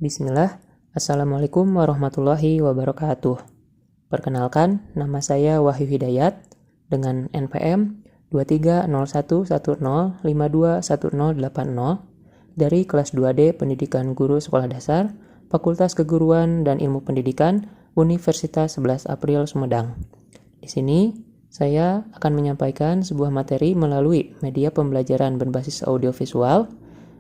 Bismillah, Assalamualaikum warahmatullahi wabarakatuh. Perkenalkan, nama saya Wahyu Hidayat dengan NPM 230110521080 dari kelas 2D Pendidikan Guru Sekolah Dasar, Fakultas Keguruan dan Ilmu Pendidikan, Universitas 11 April Sumedang. Di sini, saya akan menyampaikan sebuah materi melalui media pembelajaran berbasis audiovisual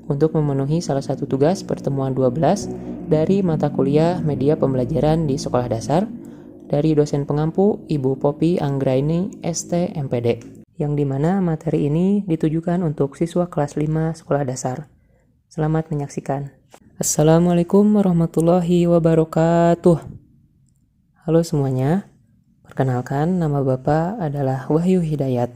untuk memenuhi salah satu tugas pertemuan 12 dari mata kuliah media pembelajaran di sekolah dasar dari dosen pengampu Ibu Poppy Anggraini ST MPD, yang dimana materi ini ditujukan untuk siswa kelas 5 sekolah dasar. Selamat menyaksikan. Assalamualaikum warahmatullahi wabarakatuh. Halo semuanya, perkenalkan nama Bapak adalah Wahyu Hidayat.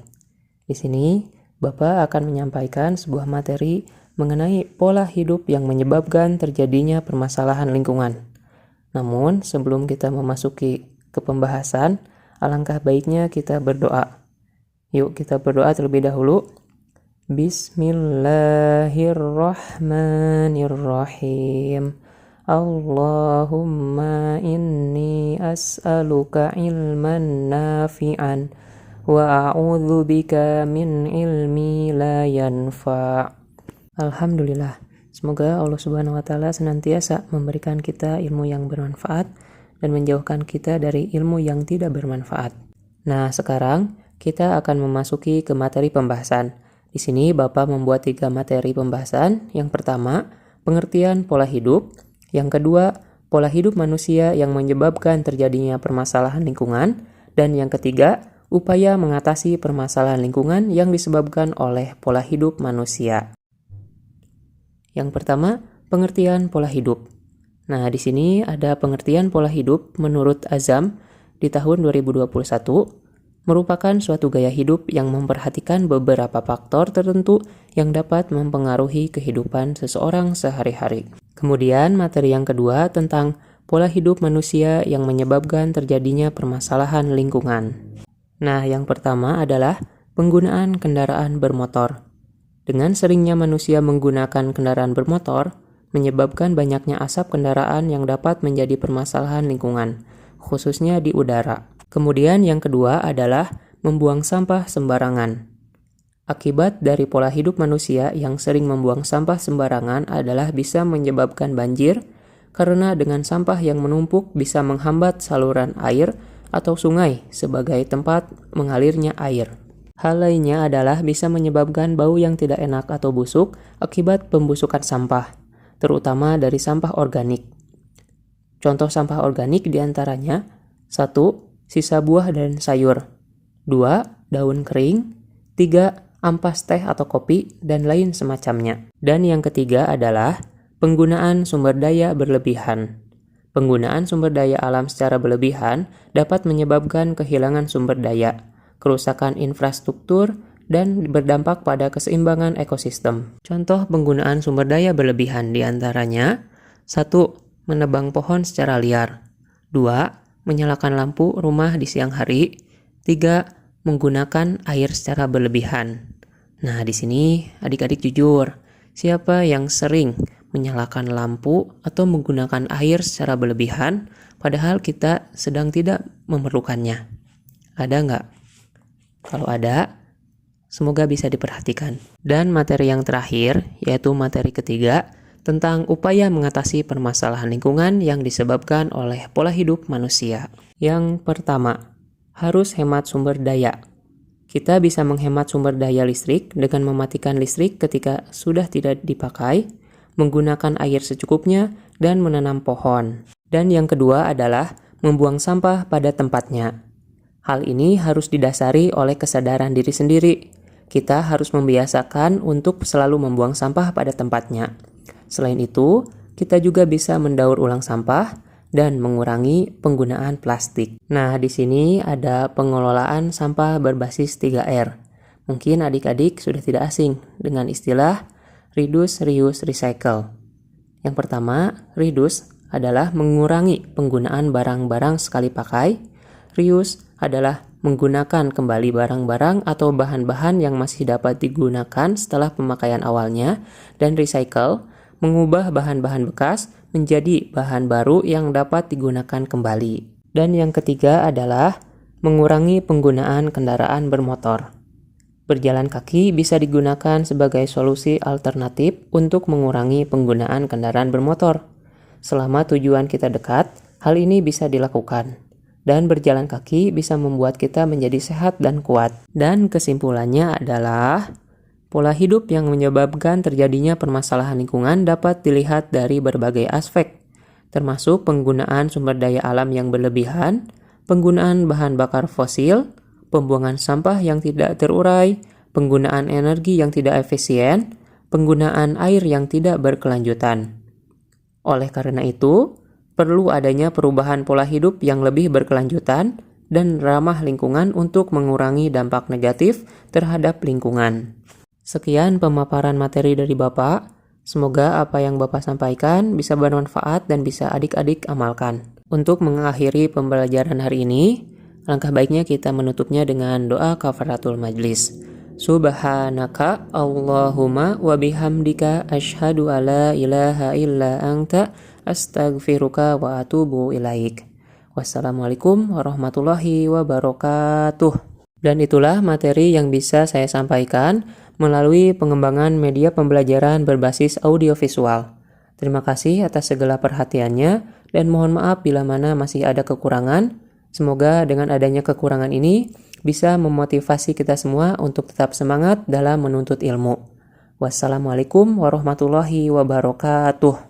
Di sini, Bapak akan menyampaikan sebuah materi mengenai pola hidup yang menyebabkan terjadinya permasalahan lingkungan. Namun, sebelum kita memasuki ke pembahasan, alangkah baiknya kita berdoa. Yuk kita berdoa terlebih dahulu. Bismillahirrahmanirrahim. Allahumma inni as'aluka ilman nafi'an wa a'udzubika min ilmi la yanfa'. Alhamdulillah, semoga Allah Subhanahu wa Ta'ala senantiasa memberikan kita ilmu yang bermanfaat dan menjauhkan kita dari ilmu yang tidak bermanfaat. Nah, sekarang kita akan memasuki ke materi pembahasan. Di sini Bapak membuat 3 materi pembahasan. Yang pertama, pengertian pola hidup. Yang kedua, pola hidup manusia yang menyebabkan terjadinya permasalahan lingkungan. Dan yang ketiga, upaya mengatasi permasalahan lingkungan yang disebabkan oleh pola hidup manusia. Yang pertama, pengertian pola hidup. Nah, di sini ada pengertian pola hidup menurut Azam di tahun 2021 merupakan suatu gaya hidup yang memperhatikan beberapa faktor tertentu yang dapat mempengaruhi kehidupan seseorang sehari-hari. Kemudian, materi yang kedua tentang pola hidup manusia yang menyebabkan terjadinya permasalahan lingkungan. Nah, yang pertama adalah penggunaan kendaraan bermotor. Dengan seringnya manusia menggunakan kendaraan bermotor, menyebabkan banyaknya asap kendaraan yang dapat menjadi permasalahan lingkungan, khususnya di udara. Kemudian yang kedua adalah membuang sampah sembarangan. Akibat dari pola hidup manusia yang sering membuang sampah sembarangan adalah bisa menyebabkan banjir, karena dengan sampah yang menumpuk bisa menghambat saluran air atau sungai sebagai tempat mengalirnya air. Hal lainnya adalah bisa menyebabkan bau yang tidak enak atau busuk akibat pembusukan sampah, terutama dari sampah organik. Contoh sampah organik diantaranya 1. Sisa buah dan sayur, 2. Daun kering, 3. Ampas teh atau kopi, dan lain semacamnya. Dan yang ketiga adalah penggunaan sumber daya berlebihan. Penggunaan sumber daya alam secara berlebihan dapat menyebabkan kehilangan sumber daya, kerusakan infrastruktur, dan berdampak pada keseimbangan ekosistem. Contoh penggunaan sumber daya berlebihan diantaranya 1. Menebang pohon secara liar, 2. Menyalakan lampu rumah di siang hari, 3. Menggunakan air secara berlebihan. Nah, di sini adik-adik jujur, siapa yang sering menyalakan lampu atau menggunakan air secara berlebihan padahal kita sedang tidak memerlukannya? Ada nggak? Kalau ada, semoga bisa diperhatikan. Dan materi yang terakhir, yaitu materi ketiga, tentang upaya mengatasi permasalahan lingkungan yang disebabkan oleh pola hidup manusia. Yang pertama, harus hemat sumber daya. Kita bisa menghemat sumber daya listrik dengan mematikan listrik ketika sudah tidak dipakai, menggunakan air secukupnya, dan menanam pohon. Dan yang kedua adalah membuang sampah pada tempatnya. Hal ini harus didasari oleh kesadaran diri sendiri. Kita harus membiasakan untuk selalu membuang sampah pada tempatnya. Selain itu, kita juga bisa mendaur ulang sampah dan mengurangi penggunaan plastik. Nah, di sini ada pengelolaan sampah berbasis 3R. Mungkin adik-adik sudah tidak asing dengan istilah reduce, reuse, recycle. Yang pertama, reduce adalah mengurangi penggunaan barang-barang sekali pakai. Reuse adalah menggunakan kembali barang-barang atau bahan-bahan yang masih dapat digunakan setelah pemakaian awalnya, dan recycle mengubah bahan-bahan bekas menjadi bahan baru yang dapat digunakan kembali. Dan yang ketiga adalah mengurangi penggunaan kendaraan bermotor. Berjalan kaki bisa digunakan sebagai solusi alternatif untuk mengurangi penggunaan kendaraan bermotor. Selama tujuan kita dekat, hal ini bisa dilakukan. Dan berjalan kaki bisa membuat kita menjadi sehat dan kuat. Dan kesimpulannya adalah pola hidup yang menyebabkan terjadinya permasalahan lingkungan dapat dilihat dari berbagai aspek, termasuk penggunaan sumber daya alam yang berlebihan, penggunaan bahan bakar fosil, pembuangan sampah yang tidak terurai, penggunaan energi yang tidak efisien, penggunaan air yang tidak berkelanjutan. Oleh karena itu, perlu adanya perubahan pola hidup yang lebih berkelanjutan dan ramah lingkungan untuk mengurangi dampak negatif terhadap lingkungan. Sekian pemaparan materi dari Bapak. Semoga apa yang Bapak sampaikan bisa bermanfaat dan bisa adik-adik amalkan. Untuk mengakhiri pembelajaran hari ini, langkah baiknya kita menutupnya dengan doa kafaratul majlis. Subhanaka Allahumma wa bihamdika asyhadu alla ilaha illa anta astaghfiruka wa atubu ilaik. Wassalamualaikum warahmatullahi wabarakatuh. Dan itulah materi yang bisa saya sampaikan melalui pengembangan media pembelajaran berbasis audiovisual. Terima kasih atas segala perhatiannya dan mohon maaf bila mana masih ada kekurangan. Semoga dengan adanya kekurangan ini bisa memotivasi kita semua untuk tetap semangat dalam menuntut ilmu. Wassalamualaikum warahmatullahi wabarakatuh.